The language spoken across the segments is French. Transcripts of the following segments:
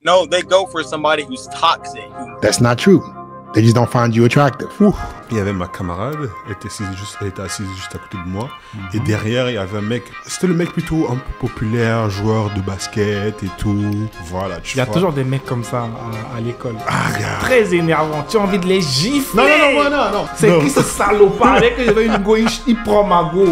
No, they go for somebody who's toxic. That's not true. They just don't find you attractive. Il y avait ma camarade, elle était assise juste à côté de moi. Et derrière, il y avait un mec. C'était le mec plutôt un peu populaire, joueur de basket et tout. Voilà, tu vois. Il y a toujours des mecs comme ça à l'école. Ah, regarde. Très énervant. Tu as envie de les gifler. Non. C'est qui ce salopard avec qui j'avais une go, il prend ma go.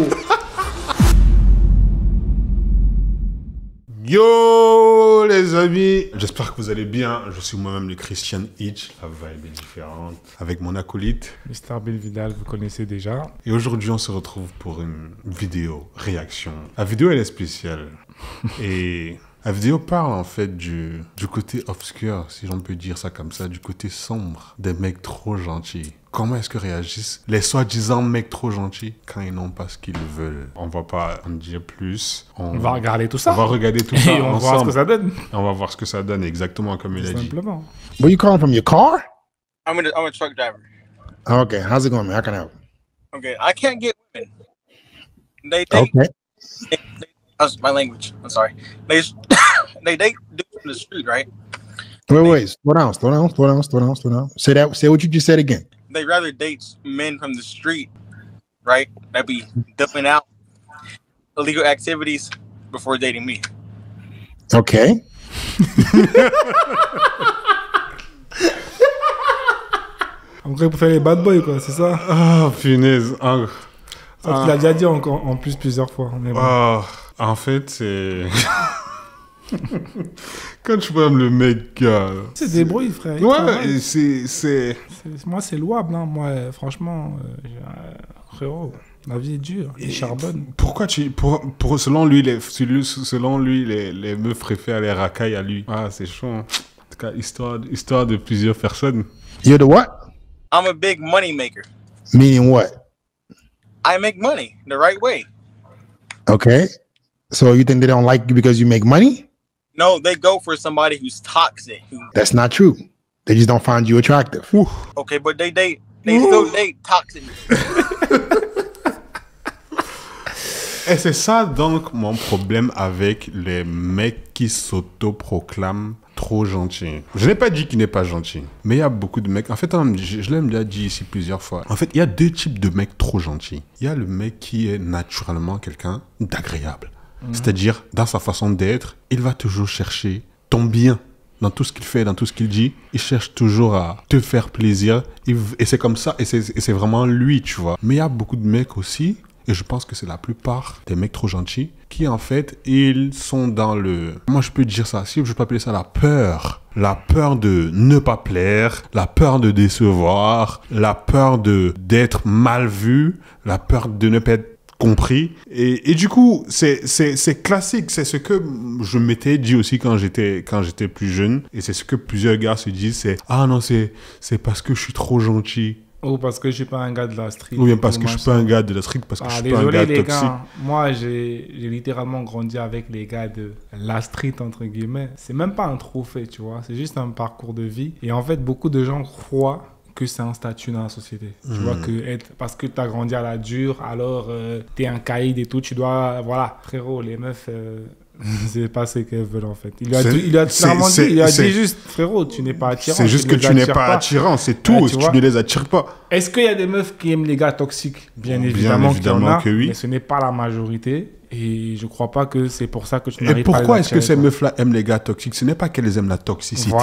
Yo les amis, j'espère que vous allez bien. Je suis moi-même le Christian Hitch, la vibe est différente, avec mon acolyte Mr. Bill Vidal, vous connaissez déjà. Et aujourd'hui on se retrouve pour une vidéo réaction. La vidéo elle est spéciale et la vidéo parle en fait du côté obscur, si j'en peux dire ça comme ça, du côté sombre des mecs trop gentils. Comment est-ce que réagissent les soi-disant mecs trop gentils quand ils n'ont pas ce qu'ils veulent? On va pas en dire plus. On va regarder tout ça. On va regarder tout ça et on va voir ce que ça donne. On va voir ce que ça donne exactement comme il a dit. Simplement. Where you calling from? Your car? I'm a truck driver. Okay. How's it going, man? How can I help? Okay, I can't get women. That's my language. I'm sorry. They date dudes in the street, right? Wait. Slow down. Say what you just said again. They rather date men from the street, right? That be dumping out illegal activities before dating me. Okay. En vrai, pour faire les bad boys, quoi, c'est ça? Ah, punaise. Tu l'as déjà dit en plus plusieurs fois. Mais bon. En fait, c'est... Quand tu vois le mec... C'est débrouille, frère. Ouais, c'est... Moi, c'est louable, hein. Moi, franchement, frérot, la vie est dure. Il charbonne. Pourquoi selon lui, les meufs préfèrent les racailles à lui. Ah, c'est chaud. Hein. En tout cas, histoire de plusieurs personnes. You're the what? I'm a big money maker. Meaning what? I make money the right way. Okay. So you think they don't like you because you make money? No, they go for somebody who's toxic. That's not true. They just don't find you attractive. Okay, but they still date toxic. Et c'est ça donc mon problème avec les mecs qui s'autoproclament trop gentils. Je n'ai pas dit qu'il n'est pas gentil, mais il y a beaucoup de mecs. En fait, je l'ai déjà dit ici plusieurs fois. En fait, il y a deux types de mecs trop gentils. Il y a le mec qui est naturellement quelqu'un d'agréable. C'est-à-dire, dans sa façon d'être, il va toujours chercher ton bien. Dans tout ce qu'il fait, dans tout ce qu'il dit, il cherche toujours à te faire plaisir. Et c'est comme ça, et c'est vraiment lui, tu vois. Mais il y a beaucoup de mecs aussi, et je pense que c'est la plupart des mecs trop gentils, qui en fait, ils sont dans le... Moi, je peux dire ça, si je peux appeler ça la peur. La peur de ne pas plaire, la peur de décevoir, la peur d'être mal vu, la peur de ne pas être compris. Et du coup, c'est classique. C'est ce que je m'étais dit aussi quand j'étais plus jeune. Et c'est ce que plusieurs gars se disent, c'est « Ah non, c'est parce que je suis trop gentil. » Ou parce que je suis pas un gars de la street. Ou bien parce que je suis pas un gars de la street, parce que je suis pas un gars toxique. Gars, moi, j'ai littéralement grandi avec les gars de la street, entre guillemets. C'est même pas un trophée, tu vois. C'est juste un parcours de vie. Et en fait, beaucoup de gens croient que c'est un statut dans la société. Tu vois, parce que tu as grandi à la dure, alors tu es un caïd et tout, tu dois... Voilà, frérot, les meufs... c'est pas ce qu'elles veulent en fait. Il lui a clairement dit, il a dit juste, frérot, tu n'es pas attirant. C'est juste que tu n'es pas attirant, c'est tout, tu ne les attires pas. Est-ce qu'il y a des meufs qui aiment les gars toxiques? Bien évidemment qu'il y en a, que oui. Mais ce n'est pas la majorité. Et je crois pas que c'est pour ça que tu n'arrives pas à... Et pourquoi est-ce que ces meufs-là aiment les gars toxiques? Ce n'est pas qu'elles aiment la toxicité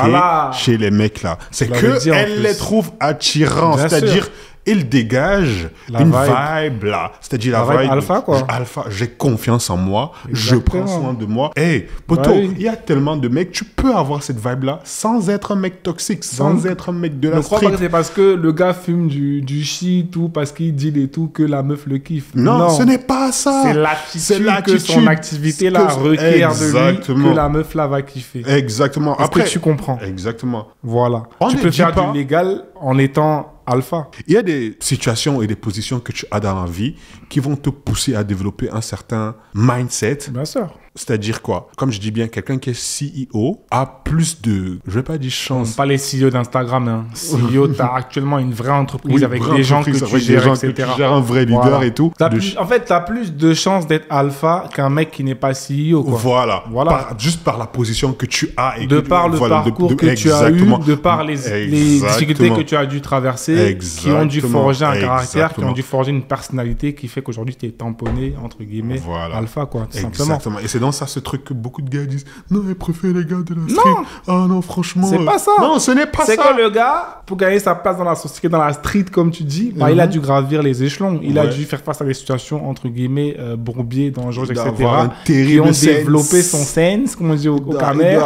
chez les mecs là. C'est qu'elles les trouvent attirants. C'est-à-dire, ils dégagent une vibe là. C'est-à-dire la vibe alpha, quoi. Alpha, j'ai confiance en moi. Exactement. Je prends soin de moi. Hey, poto, il y a tellement de mecs, tu peux avoir cette vibe là sans être un mec toxique, sans être un mec de la street. Je crois pas que c'est parce que le gars fume du shit ou parce qu'il dit et tout que la meuf le kiffe. Non, ce n'est pas ça. C'est l'attitude que son activité là requiert de lui, que la meuf là va kiffer. Exactement. Après, tu comprends. Exactement. Voilà. Tu peux faire du légal en étant alpha. Il y a des situations et des positions que tu as dans la vie qui vont te pousser à développer un certain mindset. Bien sûr. C'est-à-dire quoi? Comme je dis bien, quelqu'un qui est CEO a plus de, je vais pas dire chance. Pas les CEO d'Instagram. Hein. CEO, tu as actuellement une vraie entreprise Oui, avec vraie des gens que entreprise, tu avec des gères, gens que etc. tu gères, un vrai leader Voilà. et tout. En fait, tu as plus de chances d'être alpha qu'un mec qui n'est pas CEO. Quoi. Voilà. Voilà. Juste par la position que tu as. Et De que, par le voilà, parcours que tu as eu, exactement. de par les difficultés que tu as dû traverser, qui ont dû forger un caractère, qui ont dû forger une personnalité qui fait qu'aujourd'hui tu es tamponné, entre guillemets, Voilà. alpha, quoi, tout simplement. Exactement. Et c'est dans ça ce truc que beaucoup de gars disent non, je préfère les gars de la street. Non. Ah non, franchement. C'est pas ça. Non, ce n'est pas ça. C'est que le gars, pour gagner sa place dans la société, dans la street, comme tu dis, bah, il a dû gravir les échelons. Il a dû faire face à des situations, entre guillemets, bourbiers, dangereuses, etc. D'avoir un Qui terrible ont sense. développé son sense, comme on dit au Camer,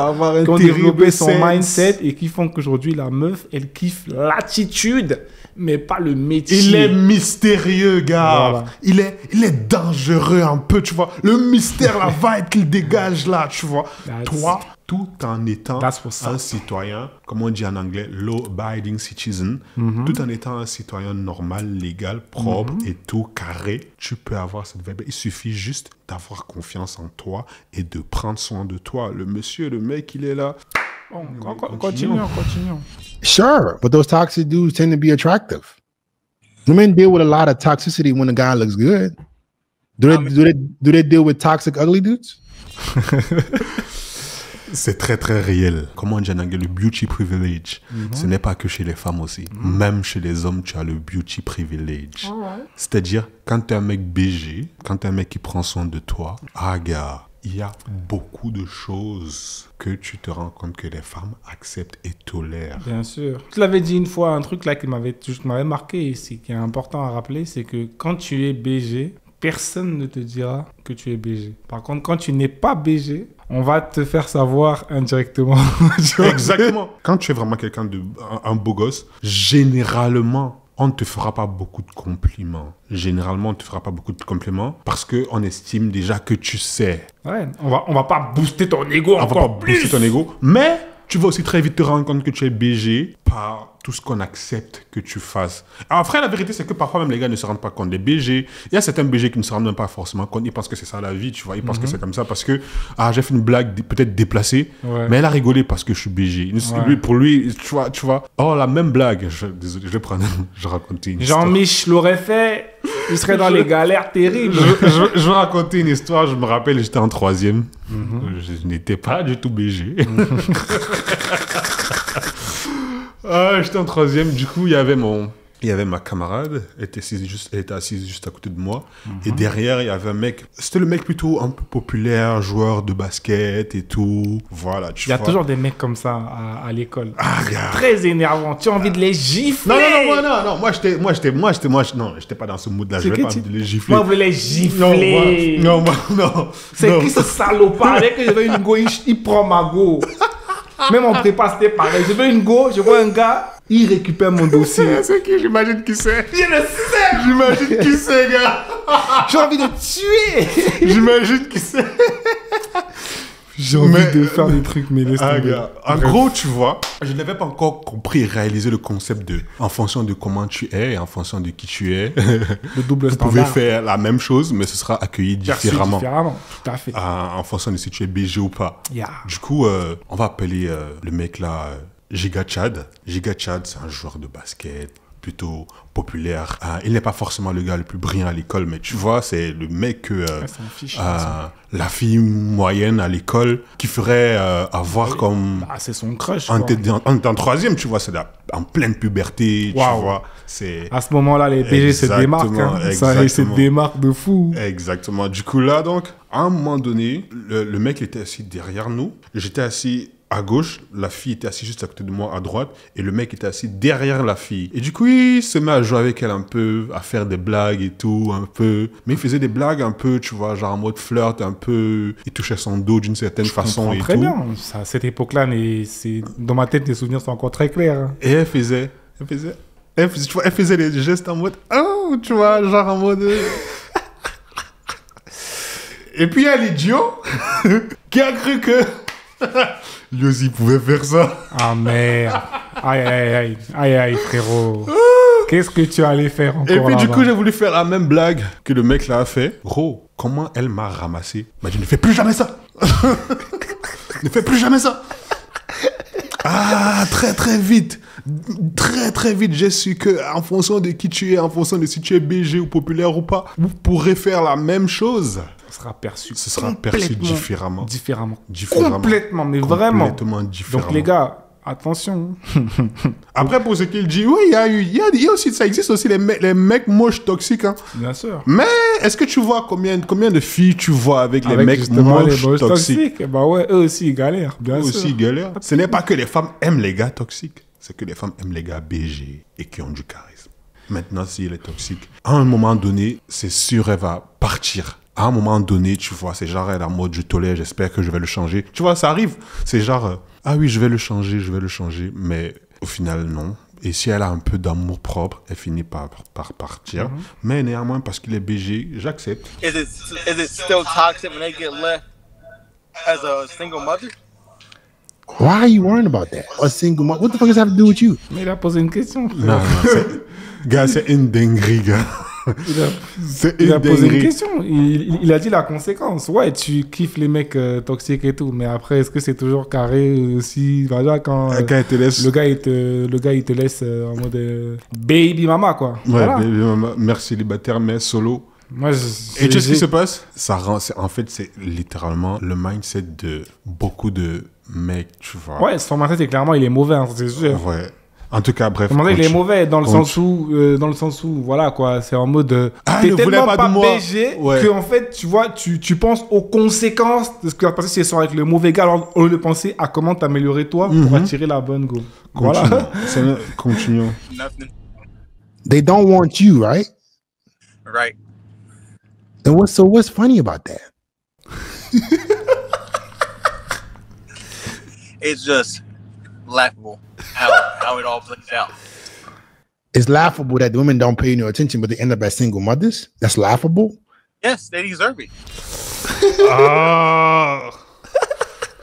qui ont développé son mindset et qui font qu'aujourd'hui, la meuf, elle kiffe l'attitude, mais pas le métier. Il est mystérieux, gars. Voilà. Il est dangereux un peu, tu vois. Le mystère, la vibe qu'il dégage là, tu vois. Toi, tout en étant un citoyen, comme on dit en anglais, law-abiding citizen, tout en étant un citoyen normal, légal, propre et tout carré, tu peux avoir cette vibe. Il suffit juste d'avoir confiance en toi et de prendre soin de toi. Le monsieur, le mec, il est là. Bon, continuons. Sure, but those toxic dudes tend to be attractive. Women deal with a lot of toxicity when the guy looks good. Do they deal with toxic ugly dudes? C'est très, très réel. Comment on dit en anglais, le beauty privilege. Ce n'est pas que chez les femmes aussi. Même chez les hommes, tu as le beauty privilege. C'est-à-dire, quand tu es un mec BG, quand tu es un mec qui prend soin de toi, gars, il y a beaucoup de choses que tu te rends compte que les femmes acceptent et tolèrent. Bien sûr. Je l'avais dit une fois, un truc là qui m'avait marqué ici, qui est important à rappeler, c'est que quand tu es BG, personne ne te dira que tu es BG. Par contre, quand tu n'es pas BG, on va te faire savoir indirectement. Exactement. Quand tu es vraiment quelqu'un un beau gosse, généralement, on ne te fera pas beaucoup de compliments. Généralement, on ne te fera pas beaucoup de compliments parce qu'on estime déjà que tu sais. Ouais, on va pas booster ton ego encore plus. On va pas booster ton ego, mais tu vas aussi très vite te rendre compte que tu es BG par tout ce qu'on accepte que tu fasses. Alors, après, la vérité, c'est que parfois, même les gars ne se rendent pas compte des BG. Il y a certains BG qui ne se rendent même pas forcément compte. Ils pensent que c'est ça la vie, tu vois. Ils pensent que c'est comme ça parce que, j'ai fait une blague peut-être déplacée, mais elle a rigolé parce que je suis BG. Lui, pour lui, tu vois. Oh, la même blague. Désolé, je vais prendre, je raconte une histoire. Jean-Mich l'aurait fait, il serait dans les galères terribles. Je vais raconter une histoire. Je me rappelle, j'étais en 3e. Je n'étais pas du tout BG. J'étais en 3e, du coup, il y avait ma camarade, elle était assise juste à côté de moi. Et derrière, il y avait un mec, c'était le mec plutôt un peu populaire, joueur de basket et tout. Voilà, tu vois. Il y a toujours des mecs comme ça à l'école. Regarde. Très énervant, tu as envie de les gifler. Non, moi, j'étais pas dans ce mood-là, je vais pas envie de les gifler. Moi, je voulais les gifler. Non. C'est qui ce salopard? Dès que je veux une go, il prend ma go. Même en prépa, c'était pareil. Je veux une go, je vois un gars, il récupère mon dossier. C'est qui? J'imagine qui c'est. Je le sais. J'imagine qui c'est, gars. J'ai envie de tuer. J'imagine qui c'est. J'ai envie de faire des trucs, mais laisse tomber. Gars. En gros, tu vois, je n'avais pas encore compris et réalisé le concept de, en fonction de comment tu es, et en fonction de qui tu es, le double vous pouvez faire la même chose, mais ce sera accueilli différemment. Tout à fait. En fonction de si tu es BG ou pas. Yeah. Du coup, on va appeler le mec là Giga Chad. Giga Chad, c'est un joueur de basket plutôt populaire. Il n'est pas forcément le gars le plus brillant à l'école, mais tu vois, c'est le mec que la fille moyenne à l'école qui ferait avoir comme... Bah, c'est son crush. En 3e, tu vois, c'est en pleine puberté, tu vois. À ce moment-là, les BG se démarquent. Hein. Ça, ils se démarquent de fou. Exactement. Du coup, là, donc, à un moment donné, le mec était assis derrière nous. J'étais assis à gauche, la fille était assise juste à côté de moi à droite, et le mec était assis derrière la fille. Et du coup, il se met à jouer avec elle un peu, à faire des blagues et tout, un peu. Mais il faisait des blagues un peu, tu vois, genre en mode flirt, un peu. Il touchait son dos d'une certaine façon et très tout. Bien. Ça, à cette époque-là, dans ma tête, les souvenirs sont encore très clairs. Hein. Et elle faisait, elle faisait des gestes en mode, oh, tu vois, genre en mode... Et puis il y a l'idiot qui a cru que lui aussi pouvait faire ça. Ah merde. Aïe, frérot. Qu'est-ce que tu allais faire encore? Et puis du là-bas? coup, j'ai voulu faire la même blague que le mec là a fait. Gros, comment elle m'a ramassé? Bah, je ne fais plus jamais ça. Ne fais plus jamais ça. Ah, très vite. Très vite, j'ai su que en fonction de qui tu es, en fonction de si tu es BG ou populaire ou pas, vous pourrez faire la même chose. Ce sera perçu. Ce sera perçu différemment. Différemment. Différemment. Complètement, mais vraiment. Complètement différemment. Donc les gars, attention. Après, pour ce qu'il dit, oui, il y a aussi, ça existe aussi les mecs moches toxiques. Hein. Bien sûr. Mais est-ce que tu vois combien de filles tu vois avec les Avec mecs justement moches, les moches toxiques? Bah ouais, eux aussi ils galèrent. Bien Eux sûr. aussi ils galèrent. Ce n'est pas que les femmes aiment les gars toxiques, c'est que les femmes aiment les gars BG et qui ont du charisme. Maintenant, si elle est toxique, à un moment donné, c'est sûr, elle va partir. À un moment donné, tu vois, c'est genre, elle est en mode, je tolère, j'espère que je vais le changer. Tu vois, ça arrive. C'est genre, ah oui, je vais le changer, mais au final, non. Et si elle a un peu d'amour propre, elle finit par partir. Mais néanmoins, parce qu'il est BG, j'accepte. Is it still toxic when they get left as a single mother? Why are you worrying about that? A single mom. What the fuck does that have to do with you? Mais il a posé une question. Non, gars, c'est une dinguerie, gars. Il a posé une question. Il a dit la conséquence. Ouais, tu kiffes les mecs toxiques et tout, mais après, est-ce que c'est toujours carré aussi? Voilà, quand il te laisse... le gars il te laisse en mode baby mama, quoi. Ouais, Voilà. baby mama, mère célibataire, mais solo. Moi, Et tu sais ce qui se passe? Ça rend, en fait, c'est littéralement le mindset de beaucoup de mecs, tu vois. Ouais, son mindset, c'est clairement, il est mauvais, hein, c'est sûr. Ouais. En tout cas, bref. Son mindset, il est continue. mauvais dans le sens où, voilà, quoi, c'est en mode, Ah, t'es ne voulez tellement pas pas de moi. BG Ouais. que, en fait, tu vois, tu penses aux conséquences de ce qui va se passer si elle sort avec le mauvais gars, alors au lieu de penser à comment t'améliorer toi pour attirer la bonne go. Voilà. Continuons. Nothing. They don't want you, right? Right. And what's funny about that? It's just laughable how it all plays out. It's laughable that the women don't pay no attention, but they end up as single mothers. That's laughable. Yes, they deserve it. Ah.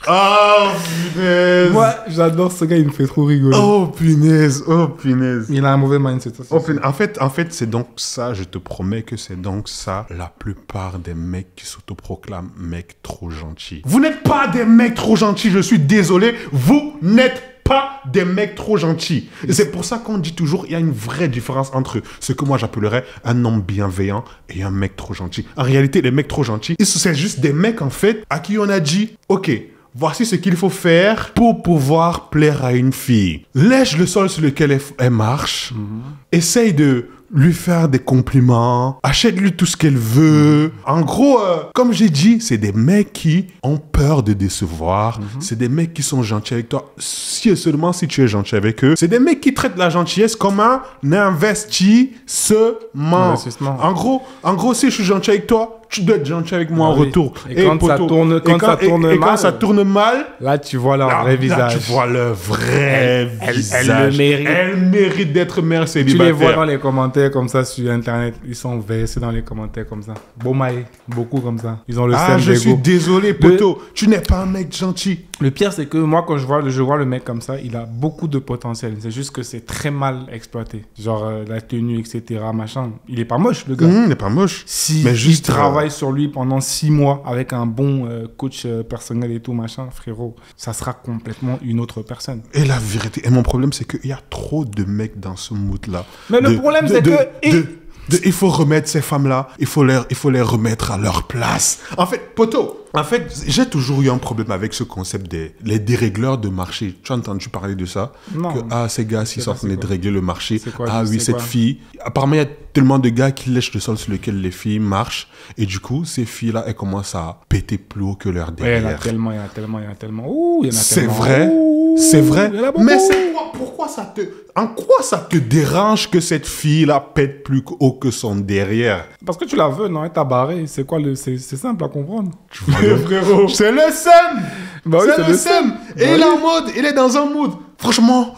Oh, punaise. Moi, j'adore ce gars, il me fait trop rigoler. Oh, punaise. Oh, punaise. Il a un mauvais mindset aussi. Oh, punaise. En fait, c'est donc ça, je te promets que c'est donc ça, la plupart des mecs qui s'autoproclament mecs trop gentils. Vous n'êtes pas des mecs trop gentils, je suis désolé, vous n'êtes pas des mecs trop gentils. Et c'est pour ça qu'on dit toujours, il y a une vraie différence entre ce que moi j'appellerais un homme bienveillant et un mec trop gentil. En réalité, les mecs trop gentils, c'est juste des mecs, en fait, à qui on a dit, ok, voici ce qu'il faut faire pour pouvoir plaire à une fille. Lèche le sol sur lequel elle marche. Essaye de lui faire des compliments. Achète-lui tout ce qu'elle veut. En gros, comme j'ai dit, c'est des mecs qui ont peur de décevoir. C'est des mecs qui sont gentils avec toi. Si et seulement si tu es gentil avec eux. C'est des mecs qui traitent la gentillesse comme un investissement. Investissement. En gros, si je suis gentil avec toi, tu dois être gentil avec moi en oui. retour. Et quand ça tourne- quand ça tourne et mal, quand ça tourne mal, Là, tu vois leur là, vrai là, visage. tu vois le vrai visage. elle le mérite. Elle mérite d'être mère Tu les célibataire. vois dans les commentaires comme ça sur Internet. Ils sont versés dans les commentaires comme ça. Bomaï, beaucoup comme ça. Ils ont le Ah, seum je suis d'ego. désolé, poto. Tu n'es pas un mec gentil. Le pire, c'est que moi, quand je vois le mec comme ça, il a beaucoup de potentiel. C'est juste que c'est très mal exploité. Genre, la tenue, etc., machin. Il est pas moche, le gars. Il n'est pas moche. Si Mais il juste, travaille sur lui pendant 6 mois avec un bon coach personnel et tout, machin, frérot, ça sera complètement une autre personne. Et la vérité, et mon problème, c'est qu'il y a trop de mecs dans ce mood-là. Mais le problème, c'est que... Il faut remettre ces femmes-là, il faut les remettre à leur place. En fait, poto, j'ai toujours eu un problème avec ce concept les dérégleurs de marché. Tu as entendu parler de ça? Non. Que, ces gars, s'ils sont en train de dérégler le marché. C'est quoi, Ah oui, c'est cette quoi? fille. Apparemment, il y a tellement de gars qui lèchent le sol sur lequel les filles marchent. Et du coup, ces filles-là, elles commencent à péter plus haut que leur Ouais, il y en a derrière. tellement, il y en a tellement, il y en a tellement. Ouh, il y en a C'est tellement. vrai, Ouh, c'est vrai. il y en a beaucoup. Mais c'est quoi? En quoi ça te dérange que cette fille-là pète plus haut que son derrière? Parce que tu la veux, non? Elle t'a barré. C'est quoi c'est simple à comprendre. Frérot. C'est le seum. Bah oui, c'est le seum. Et Bah il est oui. en mode, il est dans un mood. Franchement,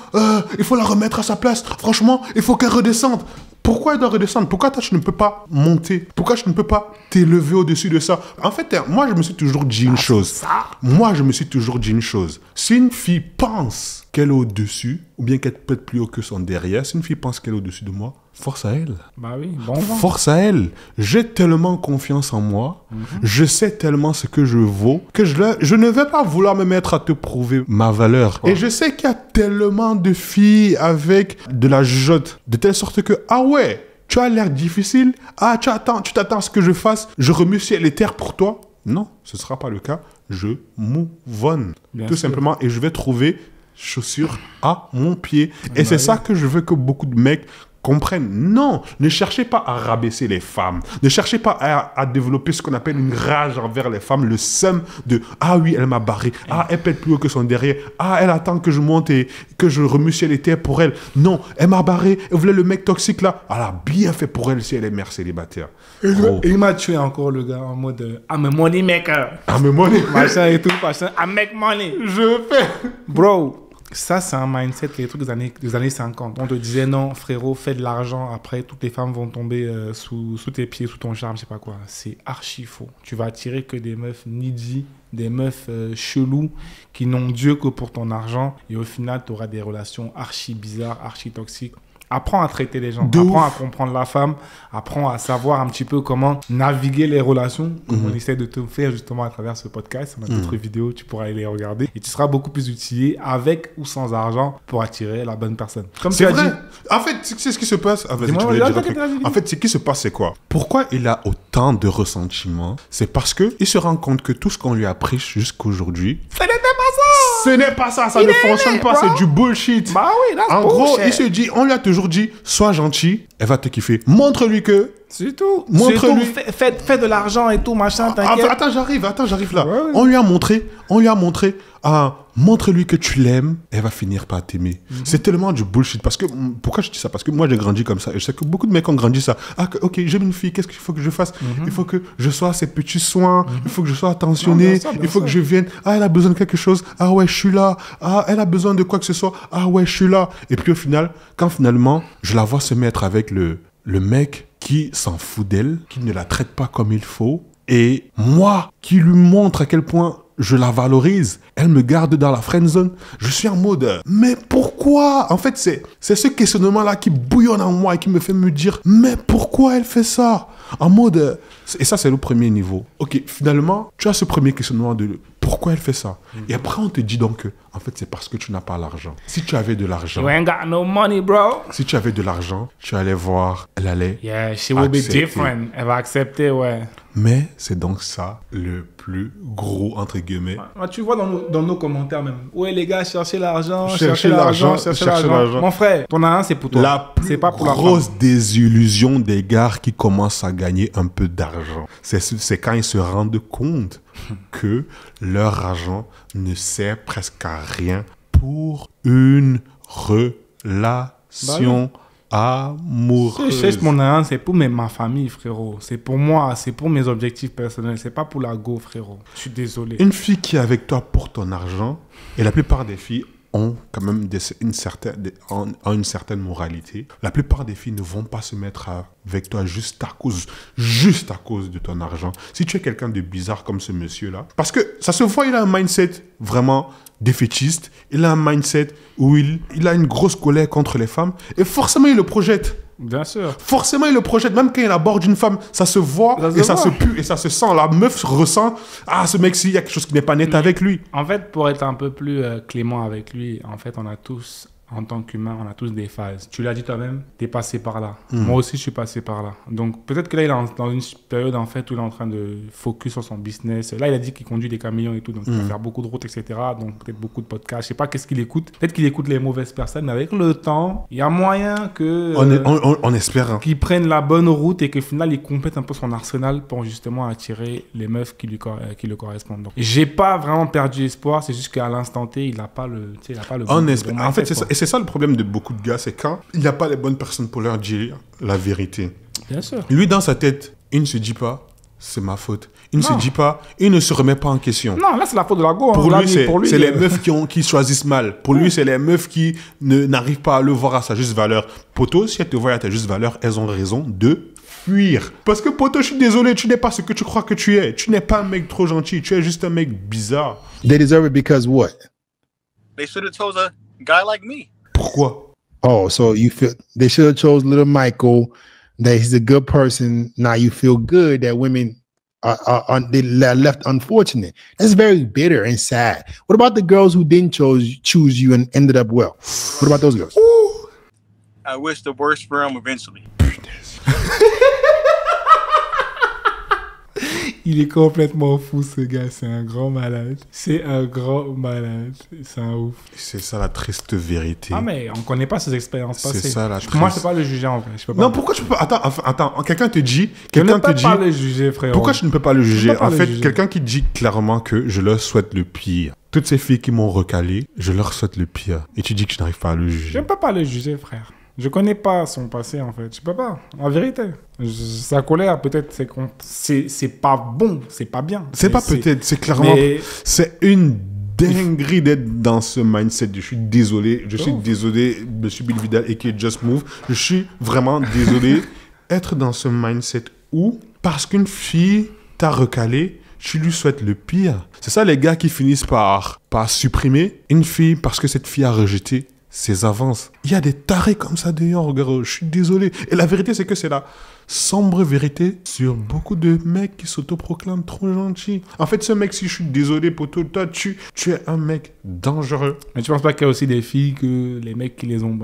il faut la remettre à sa place. Franchement, il faut qu'elle redescende. Pourquoi elle doit redescendre? Pourquoi toi, tu ne peux pas monter? Pourquoi tu ne peux pas t'élever au-dessus de ça? En fait, moi, je me suis toujours dit une chose. Moi, je me suis toujours dit une chose. Si une fille pense qu'elle est au-dessus, ou bien qu'elle peut être plus haut que son derrière, si une fille pense qu'elle est au-dessus de moi, force à elle. Bah oui, bon vent. Force à elle. J'ai tellement confiance en moi, je sais tellement ce que je vaux, que je ne vais pas vouloir me mettre à te prouver ma valeur. Et je sais qu'il y a tellement de filles avec de la jugeote, de telle sorte que, ah ouais, tu as l'air difficile, ah tu t'attends à ce que je fasse, je remue ciel et terre pour toi. Non, ce ne sera pas le cas. Je move on, tout simplement, et je vais trouver chaussures à mon pied. Et c'est ça que je veux que beaucoup de mecs comprennent. Non, ne cherchez pas à rabaisser les femmes. Ne cherchez pas à développer ce qu'on appelle une rage envers les femmes, le seum de « Ah oui, elle m'a barré. Ah, elle pète plus haut que son derrière. Ah, elle attend que je monte et que je remue ciel et terre pour elle. Non, elle m'a barré. Elle voulait le mec toxique là. Elle a bien fait pour elle si elle est mère célibataire. » Et il m'a tué encore le gars en mode « I'm a money maker. I'm a money maker. » Machin et tout, machin. « I make money. » Je fais. Bro. Ça, c'est un mindset, les trucs des années 50. On te disait, non, frérot, fais de l'argent. Après, toutes les femmes vont tomber sous tes pieds, sous ton charme, je sais pas quoi. C'est archi faux. Tu vas attirer que des meufs needy, des meufs chelous qui n'ont Dieu que pour ton argent. Et au final, tu auras des relations archi bizarres, archi toxiques. Apprends à traiter les gens, apprends à comprendre la femme, apprends à savoir un petit peu comment naviguer les relations, comme on essaie de te faire justement à travers ce podcast. On a d'autres vidéos, tu pourras aller les regarder et tu seras beaucoup plus outillé avec ou sans argent pour attirer la bonne personne. Comme c'est tu as vrai. dit. En fait, c'est ce qui se passe. Ah, En fait, ce qui se passe, c'est quoi? Pourquoi il a autant de ressentiment? C'est parce qu'il se rend compte que tout ce qu'on lui a pris jusqu'aujourd'hui, Ce n'était pas ça! Ce n'est pas ça, ça ne fonctionne pas, c'est du bullshit. Bah oui, là, en gros, il se dit, on lui a toujours dit, sois gentil, elle va te kiffer. Montre-lui que. C'est tout. Montre-lui. Fais de l'argent et tout, machin, t'inquiète. Attends, j'arrive là. Ouais. On lui a montré, montre-lui que tu l'aimes, elle va finir par t'aimer. C'est tellement du bullshit. Parce que, pourquoi je dis ça? Parce que moi, j'ai grandi comme ça. Et je sais que beaucoup de mecs ont grandi ça. Ah, ok, j'aime une fille, qu'est-ce qu'il faut que je fasse? Il faut que je sois à ses petits soins, il faut que je sois attentionné, il faut que je vienne. Ah, elle a besoin de quelque chose. Ah ouais, je suis là. Ah, elle a besoin de quoi que ce soit. Ah ouais, je suis là. Et puis au final, quand finalement, je la vois se mettre avec le mec qui s'en fout d'elle, qui ne la traite pas comme il faut, et moi, qui lui montre à quel point je la valorise, elle me garde dans la friend zone. Je suis en mode, mais pourquoi? En fait, c'est ce questionnement-là qui bouillonne en moi et qui me fait me dire, mais pourquoi elle fait ça? En mode, et ça, c'est le premier niveau. Ok, finalement, tu as ce premier questionnement de pourquoi elle fait ça? Et après, on te dit donc que, en fait, c'est parce que tu n'as pas l'argent. Si tu avais de l'argent. You ain't got no money, bro. Si tu avais de l'argent, tu allais voir, elle allait. Yeah, she will be different. Elle va accepter, ouais. Mais c'est donc ça le plus gros, entre guillemets. Tu vois dans nos commentaires même. Ouais, les gars, cherchez l'argent, cherchez l'argent. Mon frère, ton argent, c'est pour toi. La plus pas pour la grosse désillusion des gars qui commencent à gagner un peu d'argent, c'est quand ils se rendent compte que leur argent ne sert presque à rien pour une relation amoureuse. Je cherche mon argent, c'est pour ma famille, frérot. C'est pour moi, c'est pour mes objectifs personnels. C'est pas pour la go, frérot. Je suis désolé. Une fille qui est avec toi pour ton argent, et la plupart des filles ont quand même une certaine moralité. La plupart des filles ne vont pas se mettre avec toi juste à cause de ton argent. Si tu es quelqu'un de bizarre comme ce monsieur-là, parce que ça se voit, il a un mindset vraiment défaitiste, il a un mindset où il a une grosse colère contre les femmes, et forcément il le projette. Bien sûr. Forcément, il le projette. Même quand il aborde une femme, ça se voit, ça se pue et ça se sent. La meuf ressent, ah, ce mec-ci, il y a quelque chose qui n'est pas net avec lui. En fait, pour être un peu plus clément avec lui, en fait, on a tous, en tant qu'humain, on a tous des phases. Tu l'as dit toi-même, t'es passé par là. Moi aussi, je suis passé par là. Donc, peut-être que là, il est dans une période, en fait, où il est en train de focus sur son business. Là, il a dit qu'il conduit des camions et tout, donc il va faire beaucoup de routes, etc. Donc, peut-être beaucoup de podcasts. Je sais pas qu'est-ce qu'il écoute. Peut-être qu'il écoute les mauvaises personnes, mais avec le temps, il y a moyen que... On espère. Hein. Qu'il prenne la bonne route et qu'au final, il complète un peu son arsenal pour justement attirer les meufs qui le correspondent. Donc, j'ai pas vraiment perdu espoir. C'est juste qu'à l'instant T, il n'a pas le... On espère. En fait, c'est ça. Et c'est ça le problème de beaucoup de gars, c'est quand il n'y a pas les bonnes personnes pour leur dire la vérité. Bien sûr. Lui, dans sa tête, il ne se dit pas, c'est ma faute. Il ne se dit pas, il ne se remet pas en question. Non, là, c'est la faute de la go. Pour lui, c'est les meufs qui choisissent mal. Pour lui, c'est les meufs qui n'arrivent pas à le voir à sa juste valeur. Poto, si elles te voient à ta juste valeur, elles ont raison de fuir. Parce que poto, je suis désolé, tu n'es pas ce que tu crois que tu es. Tu n'es pas un mec trop gentil, tu es juste un mec bizarre. They deserve it because what? They should have told her, guy like me. Pourquoi? Oh, so you feel they should have chose little Michael, that he's a good person. Now you feel good that women are they left unfortunate. That's very bitter and sad. What about the girls who didn't choose you and ended up well? What about those girls? I wish the worst for him eventually. Il est complètement fou, ce gars. C'est un grand malade. C'est un grand malade. C'est un ouf. C'est ça la triste vérité. Ah, mais on connaît pas ses expériences passées. C'est ça la triste. Moi, je peux pas le juger en vrai. Je peux pas. Non, pourquoi tu peux pas... Attends. Quelqu'un te dit... Je ne peux pas le juger, frère. Pourquoi je ne peux pas le juger? En fait, juger. quelqu'un qui dit clairement que je leur souhaite le pire. Toutes ces filles qui m'ont recalé, je leur souhaite le pire. Et tu dis que je n'arrive pas à le Je juger. ne peux pas le juger, frère. Je connais pas son passé, en fait. Je peux pas. En vérité. Sa colère, peut-être, c'est pas bon. C'est pas bien. C'est pas peut-être, c'est clairement... Mais... C'est une dinguerie d'être dans ce mindset. Je suis désolé, monsieur Bill Vidal et qui est Just Move. Je suis vraiment désolé être dans ce mindset où, parce qu'une fille t'a recalé, tu lui souhaites le pire. C'est ça les gars qui finissent par supprimer une fille parce que cette fille a rejeté ses avances. Il y a des tarés comme ça dehors, gros. Je suis désolé. Et la vérité, c'est que c'est la sombre vérité sur beaucoup de mecs qui s'autoproclament trop gentils. En fait, ce mec, si je suis désolé, poto, toi, tu es un mec dangereux. Mais tu penses pas qu'il y a aussi des filles que les mecs qui les ont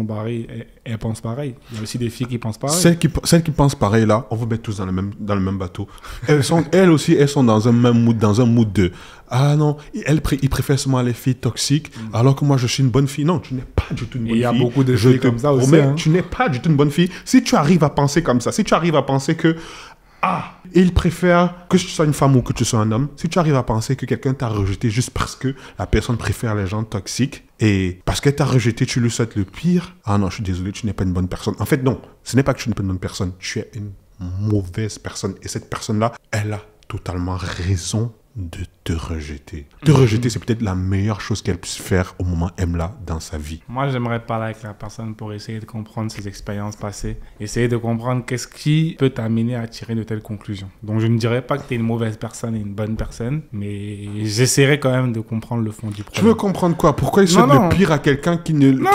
barrées, elles pensent pareil? Il y a aussi des filles qui pensent pareil. Celles qui pensent pareil, là, on vous met tous dans le même bateau. Elles aussi, elles sont dans un même mood, dans un mood de... Ah non, ils préfèrent seulement les filles toxiques, alors que moi, je suis une bonne fille. Non, tu n'es pas du tout une bonne fille. Il y a beaucoup de filles comme ça aussi. Hein. Tu n'es pas du tout une bonne fille. Si tu arrives à penser comme ça, si tu arrives à penser que... Ah, ils préfèrent que tu sois une femme ou que tu sois un homme. Si tu arrives à penser que quelqu'un t'a rejeté juste parce que la personne préfère les gens toxiques et parce qu'elle t'a rejeté, tu lui souhaites le pire. Ah non, je suis désolé, tu n'es pas une bonne personne. En fait, non, ce n'est pas que tu n'es pas une bonne personne. Tu es une mauvaise personne. Et cette personne-là, elle a totalement raison de te rejeter. Te rejeter, c'est peut-être la meilleure chose qu'elle puisse faire au moment M-là dans sa vie. Moi, j'aimerais parler avec la personne pour essayer de comprendre ses expériences passées, essayer de comprendre qu'est-ce qui peut t'amener à tirer de telles conclusions. Donc, je ne dirais pas que tu es une mauvaise personne et une bonne personne, mais j'essaierai quand même de comprendre le fond du problème. Tu veux comprendre quoi? Pourquoi il souhaite le pire à quelqu'un qui ne... Non,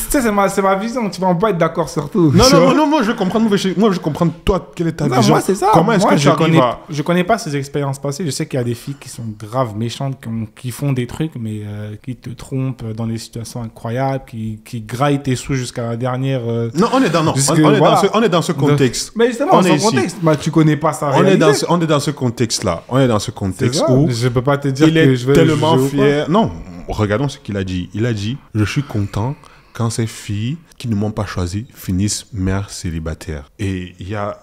c'est ma vision. Tu vas pas être d'accord sur tout. Non, moi, je veux comprendre. Moi, je veux comprendre, toi, quelle est ta vision? Moi, c'est ça. Comment est-ce que je connais pas ses expériences passées. Je sais qu'il y a des filles qui sont graves méchantes, qui font des trucs, mais qui te trompent dans des situations incroyables, qui graillent tes sous jusqu'à la dernière... Non, on est dans ce contexte. Mais justement, dans ce contexte, tu connais pas sa réalité. On est dans ce contexte-là. On est dans ce contexte où... Je peux pas te dire que je vais tellement fier. Non, regardons ce qu'il a dit. Il a dit, je suis content quand ces filles qui ne m'ont pas choisi finissent mères célibataires. Et il y a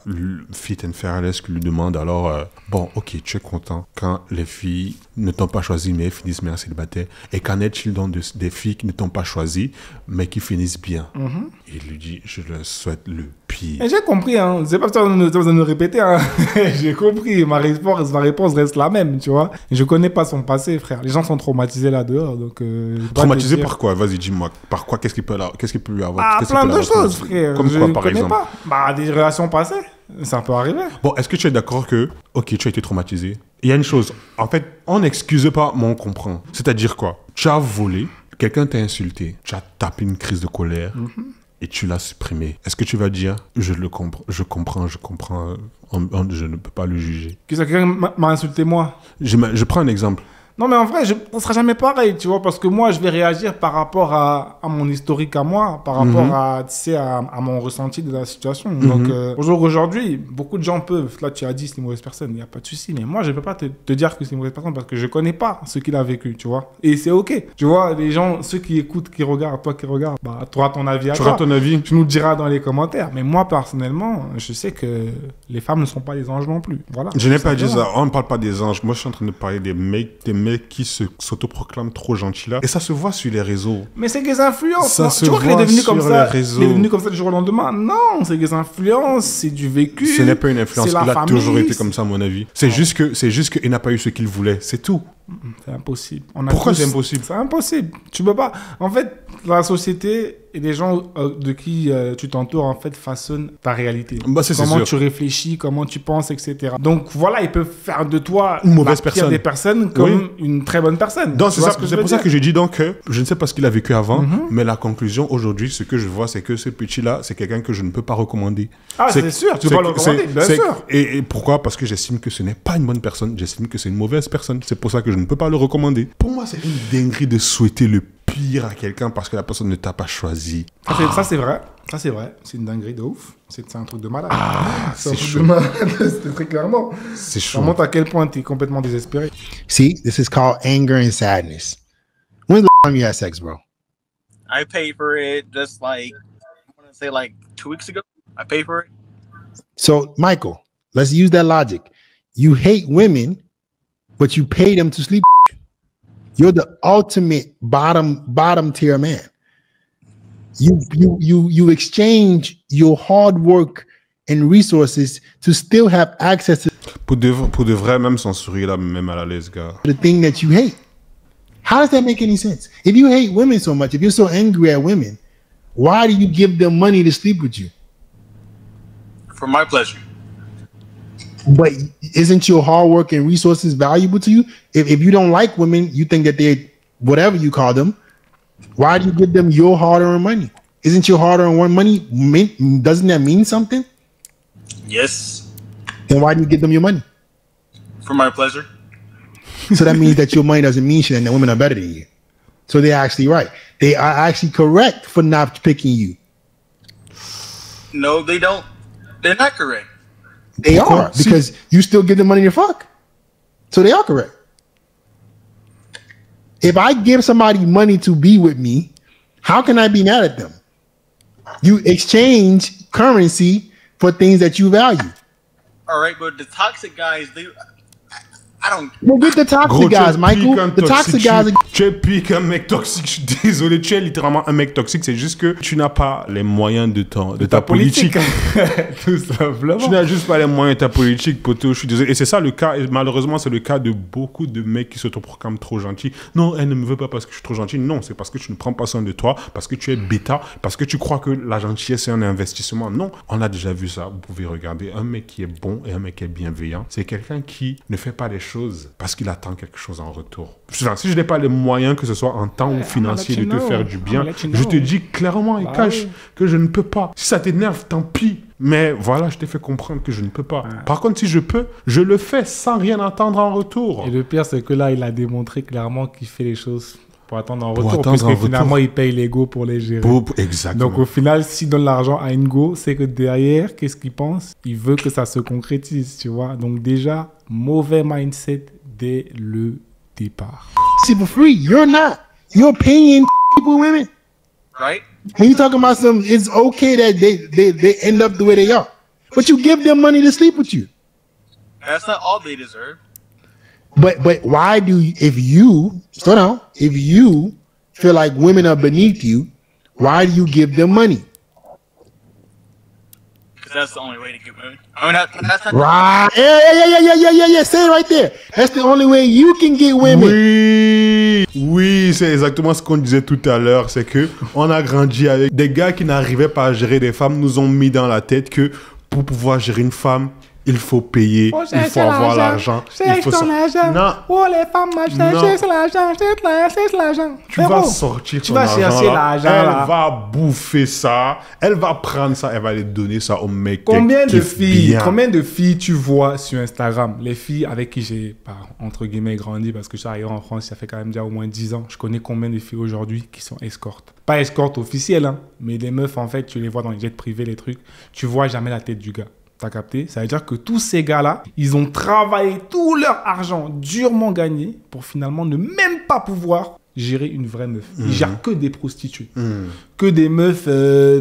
Fit and Fearless qui lui demande alors, bon, ok, tu es content quand les filles ne t'ont pas choisi mais finissent mères célibataires. Et qu'en est-il donc des filles qui ne t'ont pas choisi mais qui finissent bien? Il lui dit, je leur souhaite le pire. Et j'ai compris, hein. C'est pas besoin de nous répéter, hein. J'ai compris. Ma réponse reste la même, tu vois. Je connais pas son passé, frère. Les gens sont traumatisés là-dehors, donc... Traumatisés par quoi? Vas-y, dis-moi. Par quoi? Qu'est-ce qu'il peut lui avoir? Plein de choses, frère. Comme quoi, par exemple? Des relations passées. Ça peut arriver. Bon, est-ce que tu es d'accord que, ok, tu as été traumatisé? Il y a une chose. En fait, on n'excuse pas, mais on comprend. C'est-à-dire quoi? Tu as volé, quelqu'un t'a insulté, tu as tapé une crise de colère et tu l'as supprimé. Est-ce que tu vas dire, je comprends, je ne peux pas le juger? Que quelqu'un m'a insulté, moi? Je prends un exemple. Non, mais en vrai, on sera jamais pareil, tu vois, parce que moi, je vais réagir par rapport à mon historique à moi, par rapport à mon ressenti de la situation. Donc, aujourd'hui, beaucoup de gens peuvent, là, tu as dit, c'est une mauvaise personne, il n'y a pas de souci, mais moi, je ne peux pas te dire que c'est une mauvaise personne parce que je ne connais pas ce qu'il a vécu, tu vois. Et c'est OK. Tu vois, les gens, ceux qui écoutent, qui regardent, toi qui regardes, bah, tu auras ton avis à toi. Tu auras ton avis. Tu nous diras dans les commentaires. Mais moi, personnellement, je sais que les femmes ne sont pas des anges non plus. Voilà. Je n'ai pas dit ça. On ne parle pas des anges. Moi, je suis en train de parler des mecs qui s'autoproclament trop gentils là. Et ça se voit sur les réseaux. Mais c'est des influences. Ça se tu vois qu'il est devenu comme ça. Il est devenu comme ça du jour au lendemain. Non, c'est des influences, c'est du vécu. Ce n'est pas une influence. Il a toujours été comme ça, à mon avis. C'est juste qu'il n'a pas eu ce qu'il voulait. C'est tout. C'est impossible. Pourquoi c'est impossible? C'est impossible. Tu peux pas. En fait, la société et les gens de qui tu t'entoures, en fait, façonnent ta réalité. Bah, c'est Comment sûr. tu réfléchis, comment tu penses, etc. Donc, voilà, ils peuvent faire de toi Une mauvaise la pire personne. des personnes comme Oui. une très bonne personne. Donc, Tu c'est vois ça, ce que je c'est veux pour ça dire? que j'ai dit donc que je ne sais pas ce qu'il a vécu avant, mais la conclusion aujourd'hui, ce que je vois, c'est que ce petit-là, c'est quelqu'un que je ne peux pas recommander. Ah, c'est sûr, tu peux pas le recommander, bien sûr. Et pourquoi? Parce que j'estime que ce n'est pas une bonne personne, j'estime que c'est une mauvaise personne. C'est pour ça que je ne peux pas le recommander. Pour moi, c'est une dinguerie de souhaiter le pire à quelqu'un parce que la personne ne t'a pas choisi. Ça, c'est vrai. Ça, c'est vrai. C'est une dinguerie de ouf. C'est un truc de malade. C'est un truc chaud. de malade. C'est très clairement. C'est Ça chaud. montre à quel point tu es complètement désespéré. See, this is called anger and sadness. When's the last time you had sex, bro? I paid for it just like I want to say like 2 weeks ago. I paid for it. So, Michael, let's use that logic. You hate women, but you pay them to sleep with you. You're the ultimate bottom tier man. You exchange your hard work and resources to still have access to Pour de vrai, même sans sourire, là, même à l'aise, gars. the thing that you hate. How does that make any sense? If you hate women so much, if you're so angry at women, why do you give them money to sleep with you? For my pleasure. But isn't your hard work and resources valuable to you? If you don't like women, you think that they're whatever you call them, why do you give them your hard-earned money? Isn't your hard-earned money, doesn't that mean something? Yes. Then why do you give them your money? For my pleasure. So that means that your money doesn't mean shit and that women are better than you. So they're actually right. They are actually correct for not picking you. No, they don't. They're not correct. They are, because you still give them money to fuck. So they are correct. If I give somebody money to be with me, how can I be mad at them? You exchange currency for things that you value. All right, but the toxic guys, I don't. Well, get the toxic Gros, guys, tu es Michael. pire qu'un The toxic toxique. guys. Tu es pire qu'un mec toxique. Je suis désolé, tu es littéralement un mec toxique. C'est juste que tu n'as pas les moyens de ta politique. Tout simplement. Tu n'as juste pas les moyens de ta politique, poteau. Je suis désolé. Et c'est ça le cas. Et malheureusement, c'est le cas de beaucoup de mecs qui s'autoproclament trop gentils. Non, elle ne me veut pas parce que je suis trop gentil. Non, c'est parce que tu ne prends pas soin de toi, parce que tu es bêta, parce que tu crois que la gentillesse c'est un investissement. Non, on a déjà vu ça. Vous pouvez regarder. Un mec qui est bon et un mec qui est bienveillant, c'est quelqu'un qui ne fait pas les choses parce qu'il attend quelque chose en retour. Enfin, si je n'ai pas les moyens, que ce soit en temps ou financier, de te faire du bien, je te dis clairement et cash que je ne peux pas. Si ça t'énerve, tant pis. Mais voilà, je t'ai fait comprendre que je ne peux pas. Par contre, si je peux, je le fais sans rien attendre en retour. Et le pire, c'est que là, il a démontré clairement qu'il fait les choses pour attendre en Pour retour. attendre en Puisque finalement, retour. il paye les go pour les gérer. Exactement. Donc au final, s'il donne l'argent à une go, c'est que derrière, qu'est-ce qu'il pense? Il veut que ça se concrétise, tu vois. Donc déjà, mauvais mindset dès le départ. See, for free, you're not. You're paying people women. Right? And you talking about some, it's okay that they end up the way they are. But you give them money to sleep with you. That's not all they deserve. But why do you, if you feel like women are beneath you, why do you give them money? Because that's the only way to get women. I mean, that's not. Right. Yeah. Say it right there. That's the only way you can get women. Oui, c'est exactement ce qu'on disait tout à l'heure. C'est que on a grandi avec des gars qui n'arrivaient pas à gérer des femmes, nous ont mis dans la tête que pour pouvoir gérer une femme, il faut payer, il faut avoir l'argent. Il faut Non. Oh, les femmes, Non. c'est l'argent. Tu vas sortir Tu ton vas argent chercher là. l'argent, Elle là. va bouffer ça. Elle va prendre ça. Elle va aller donner ça au mec. Combien qui de kiffe filles, bien. combien de filles tu vois sur Instagram? Les filles avec qui j'ai, entre guillemets, grandi, parce que je suis arrivé en France, ça fait quand même déjà au moins 10 ans. Je connais combien de filles aujourd'hui qui sont escortes. Pas escortes officielles, hein, mais les meufs, en fait, tu les vois dans les jets privés, les trucs. Tu vois jamais la tête du gars. T'as capté? Ça veut dire que tous ces gars-là, ils ont travaillé tout leur argent durement gagné pour finalement ne même pas pouvoir gérer une vraie meuf. Ils gèrent que des prostituées. Que des meufs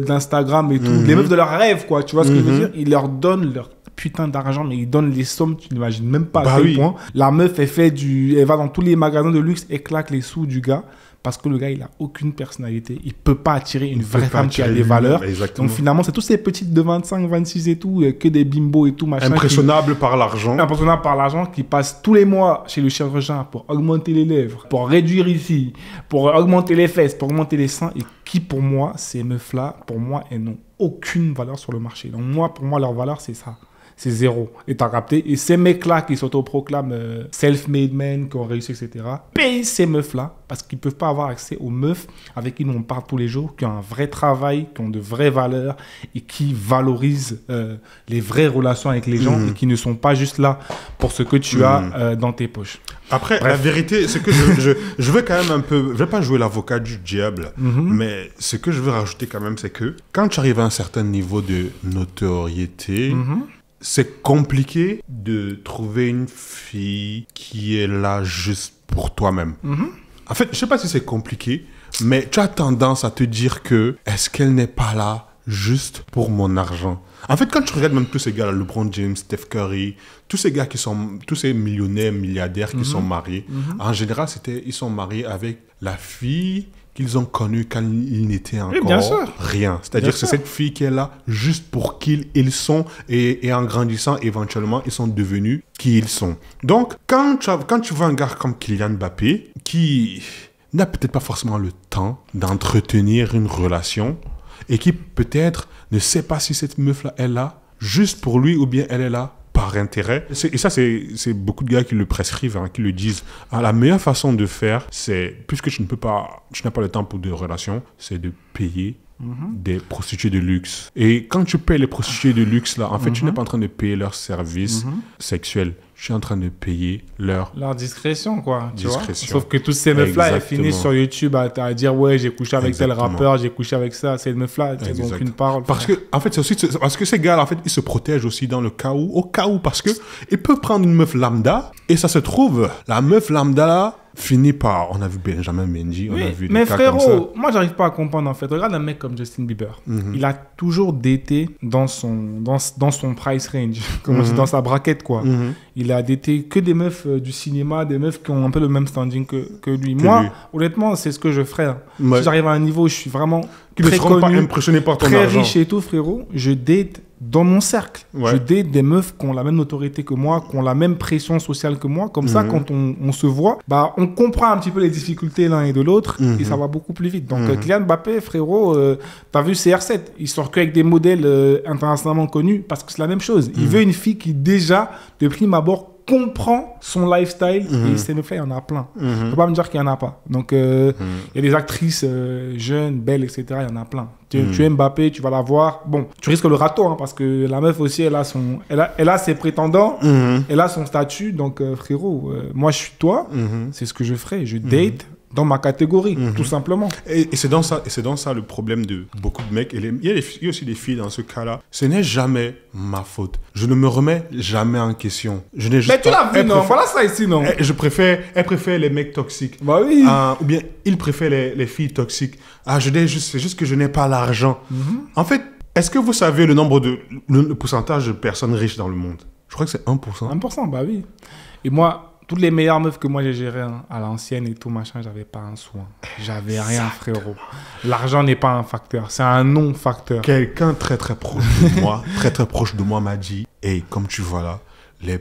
d'Instagram et tout. Les meufs de leurs rêves, quoi. Tu vois ce que je veux dire? Ils leur donnent leur putain d'argent, mais ils donnent les sommes, tu n'imagines même pas à quel point. La meuf, elle va dans tous les magasins de luxe et claque les sous du gars parce que le gars, il a aucune personnalité. Il peut pas attirer une Il peut vraie pas femme qui a attirer des valeurs. exactement. Donc finalement, c'est tous ces petites de 25, 26 et tout, que des bimbos et tout, machin. Impressionnable par l'argent. Impressionnable par l'argent, qui passent tous les mois chez le chirurgien pour augmenter les lèvres, pour réduire ici, pour augmenter les fesses, pour augmenter les seins, et qui pour moi, ces meufs-là, pour moi, elles n'ont aucune valeur sur le marché. Donc moi, pour moi, leur valeur, c'est ça. C'est zéro. Et t'as capté. Et ces mecs-là qui s'autoproclament self-made men, qui ont réussi, etc., payent ces meufs-là parce qu'ils ne peuvent pas avoir accès aux meufs avec qui on parle tous les jours, qui ont un vrai travail, qui ont de vraies valeurs et qui valorisent les vraies relations avec les gens et qui ne sont pas juste là pour ce que tu as dans tes poches. Après, Bref. la vérité, c'est que je veux quand même un peu... Je vais pas jouer l'avocat du diable, mais ce que je veux rajouter quand même, c'est que quand tu arrives à un certain niveau de notoriété... C'est compliqué de trouver une fille qui est là juste pour toi-même. En fait, je sais pas si c'est compliqué, mais tu as tendance à te dire que est-ce qu'elle n'est pas là juste pour mon argent? En fait, quand tu regardes même tous ces gars, LeBron James, Steph Curry, tous ces gars qui sont, tous ces millionnaires, milliardaires qui sont mariés, en général, ils sont mariés avec la fille qu'ils ont connue quand ils n'étaient encore rien. C'est-à-dire que c'est cette fille qui est là juste pour qui ils sont et en grandissant, éventuellement, ils sont devenus qui ils sont. Donc, quand tu vois un gars comme Kylian Mbappé qui n'a peut-être pas forcément le temps d'entretenir une relation et qui peut-être ne sait pas si cette meuf-là est là juste pour lui ou bien elle est là par intérêt. Et ça, c'est beaucoup de gars qui le prescrivent, qui le disent. La meilleure façon de faire, c'est, puisque tu n'as pas le temps pour des relations, c'est de payer des prostituées de luxe. Et quand tu payes les prostituées de luxe, là, en fait, tu n'es pas en train de payer leurs services sexuels. Je suis en train de payer leur discrétion, quoi. Tu vois. discrétion. Sauf que toutes ces meufs-là, elles finissent sur YouTube à dire ouais, j'ai couché avec tel rappeur, j'ai couché avec ça. Ces meufs-là, elles n'ont aucune parole. Parce que, en fait, c'est aussi parce que ces gars-là, en fait, ils se protègent aussi dans le cas où, au cas où, parce que ils peuvent prendre une meuf lambda et ça se trouve, la meuf lambda là finit par, on a vu Benjamin Mendy, on a vu des mais cas comme ça. frérot, moi j'arrive pas à comprendre en fait. Regarde un mec comme Justin Bieber. Il a toujours daté dans son price range, comme on dit, dans sa braquette quoi. Il a daté que des meufs du cinéma, des meufs qui ont un peu le même standing que lui. Moi, honnêtement, c'est ce que je ferais. Si j'arrive à un niveau où je suis vraiment très connu, pas impressionné par ton très argent. riche et tout, frérot, je date dans mon cercle. Je date des meufs qui ont la même notoriété que moi, qui ont la même pression sociale que moi. Comme ça, quand on se voit, bah, on comprend un petit peu les difficultés l'un et de l'autre et ça va beaucoup plus vite. Donc, Kylian Mbappé, frérot, t'as vu CR7, il sort qu'avec des modèles internationalement connus parce que c'est la même chose. Il veut une fille qui, déjà, de prime abord, comprend son lifestyle et ces meufs-là, il y en a plein. Tu peux pas me dire qu'il y en a pas. Donc, il y a des actrices jeunes, belles, etc. Il y en a plein. Tu aimes Mbappé, tu vas la voir. Bon, tu risques le râteau parce que la meuf aussi, elle a ses prétendants, elle a son statut. Donc, frérot, moi, je suis toi. C'est ce que je ferai. Je date dans ma catégorie, tout simplement. Et c'est dans ça le problème de beaucoup de mecs. Il y a aussi des filles dans ce cas-là. Ce n'est jamais ma faute. Je ne me remets jamais en question. Je n'ai juste Mais tu l'as vu, non? Voilà ça ici, non? Elle préfère les mecs toxiques. Bah oui. Ou bien, il préfère les filles toxiques. C'est juste que je n'ai pas l'argent. En fait, est-ce que vous savez le pourcentage de personnes riches dans le monde? Je crois que c'est 1%. 1%, bah oui. Et moi, toutes les meilleures meufs que moi j'ai gérées à l'ancienne et tout machin, j'avais pas un sou. J'avais rien, frérot. L'argent n'est pas un facteur, c'est un non-facteur. Quelqu'un très très proche de moi, très proche de moi m'a dit, hey, comme tu vois là, les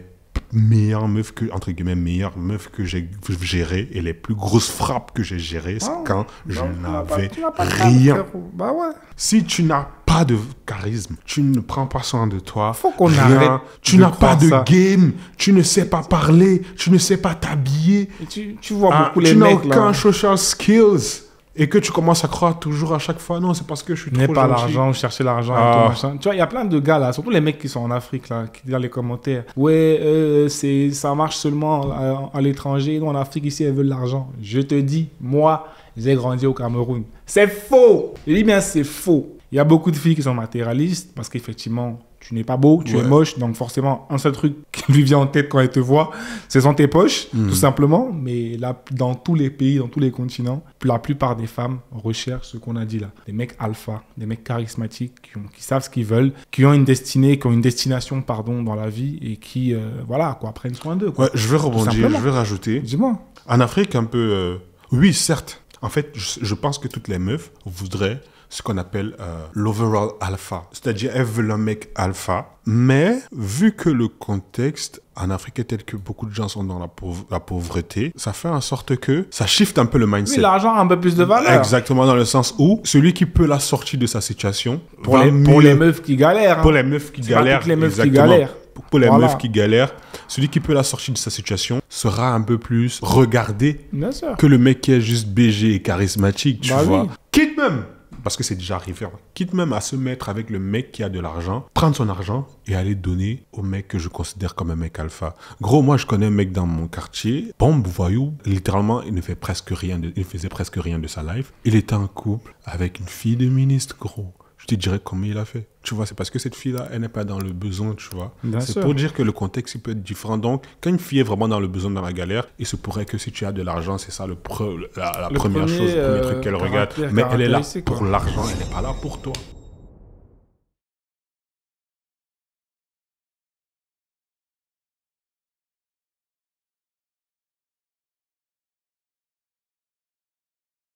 meilleures meufs entre guillemets meilleures meufs que j'ai gérées et les plus grosses frappes que j'ai gérées, c'est quand je n'avais rien. Bah ouais. Si tu n'as pas de charisme, tu ne prends pas soin de toi, faut qu'on arrête. Tu n'as pas de game, tu ne sais pas parler, tu ne sais pas t'habiller. Tu vois beaucoup les mecs là. Tu n'as aucun social skills. Et que tu commences à croire toujours à chaque fois, non, c'est parce que je suis trop gentil. N'aie pas l'argent, chercher l'argent et tout machin. Tu vois, il y a plein de gars là, surtout les mecs qui sont en Afrique là, qui disent dans les commentaires, ouais, ça marche seulement à l'étranger, nous en Afrique ici, elles veulent l'argent. Je te dis, moi, j'ai grandi au Cameroun. C'est faux. Je dis bien, c'est faux. Il y a beaucoup de filles qui sont matérialistes parce qu'effectivement, tu n'es pas beau, tu es moche, donc forcément, un seul truc qui lui vient en tête quand elle te voit, c'est dans tes poches, tout simplement. Mais là, dans tous les pays, dans tous les continents, la plupart des femmes recherchent ce qu'on a dit là. Des mecs alpha, des mecs charismatiques qui savent ce qu'ils veulent, qui ont une destinée, qui ont une destination, dans la vie et qui, prennent soin d'eux. Ouais, je vais rebondir, je vais rajouter. Dis-moi. En Afrique, un peu... oui, certes. En fait, je pense que toutes les meufs voudraient ce qu'on appelle l'overall alpha. C'est-à-dire, elles veulent un mec alpha. Mais, vu que le contexte en Afrique est tel que beaucoup de gens sont dans la pauvreté, ça fait en sorte que ça shift un peu le mindset. Oui, l'argent a un peu plus de valeur. Exactement, dans le sens où celui qui peut la sortir de sa situation... Pour les meufs qui galèrent. Hein. Pour les meufs qui galèrent. Pas toutes les meufs qui galèrent. Pour les meufs qui galèrent, celui qui peut la sortir de sa situation sera un peu plus regardé que le mec qui est juste BG et charismatique, tu vois. Oui. Quitte même, parce que c'est déjà arrivé, quitte même à se mettre avec le mec qui a de l'argent, prendre son argent et aller donner au mec que je considère comme un mec alpha. Gros, moi, je connais un mec dans mon quartier, bombe voyou, littéralement, il faisait presque rien de sa life. Il était en couple avec une fille de ministre, gros. Je te dirais comment il a fait. Tu vois, c'est parce que cette fille-là, elle n'est pas dans le besoin, tu vois. C'est pour dire que le contexte, il peut être différent. Donc, quand une fille est vraiment dans le besoin, dans la galère, il se pourrait que si tu as de l'argent, c'est ça la première chose, le premier truc qu'elle regarde. Mais elle est là pour l'argent, elle n'est pas là pour toi.